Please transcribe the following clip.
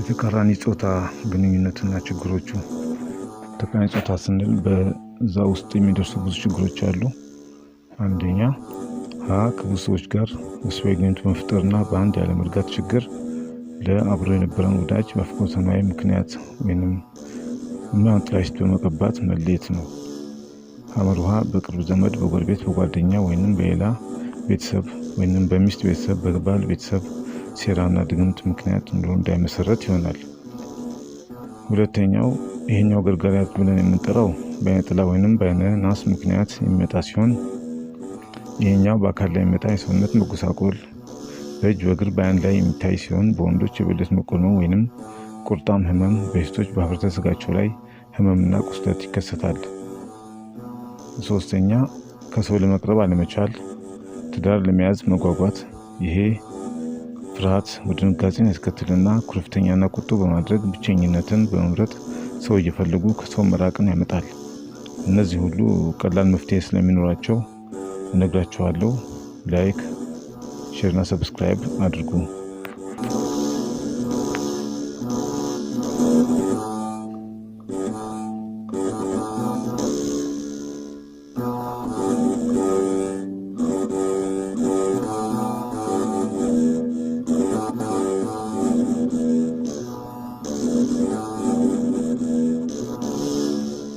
የተቃራኒ ጾታ ግንኙነትና ችግሮቹ። ተቃራኒ ጾታ ስንል በዛ ውስጥ የሚደርሱ ብዙ ችግሮች አሉ። አንደኛ ከብዙ ሰዎች ጋር ወሲባዊ ግንኙነት መፍጠርና በአንድ ያለመርጋት ችግር ለአብሮ የነበረን ወዳጅ በፍቅረሰናዊ ምክንያት ወይንም ጥላሸት በመቀባት መለየት ነው። ሀመርሃ በቅርብ ዘመድ፣ በጎረቤት፣ በጓደኛ ወይንም በሌላ ቤተሰብ ወይንም በሚስት ቤተሰብ፣ በባል ቤተሰብ ሴራና ድግምት ምክንያት ኑሮ እንዳይመሰረት ይሆናል። ሁለተኛው ይሄኛው ገርጋሪያት ብለን የምንጠራው በዓይነ ጥላ ወይንም በዓይነ ናስ ምክንያት የሚመጣ ሲሆን ይሄኛው በአካል ላይ የሚመጣ የሰውነት መጎሳቆል፣ በእጅ በእግር በዓይን ላይ የሚታይ ሲሆን በወንዶች የብልት መቆልመም ወይንም ቁርጣም ህመም፣ በሴቶች በሀፍረተ ስጋቸው ላይ ህመምና ቁስለት ይከሰታል። ሶስተኛ ከሰው ለመቅረብ አለመቻል፣ ትዳር ለመያዝ መጓጓት። ይሄ ፍርሃት ወደ ድንጋጤን ያስከትልና ኩርፍተኛና ቁጡ በማድረግ ብቸኝነትን በመምረጥ ሰው እየፈለጉ ከሰው መራቅን ያመጣል። እነዚህ ሁሉ ቀላል መፍትሄ ስለሚኖራቸው እነግራችኋለሁ። ላይክ፣ ሼር እና ሰብስክራይብ አድርጉ።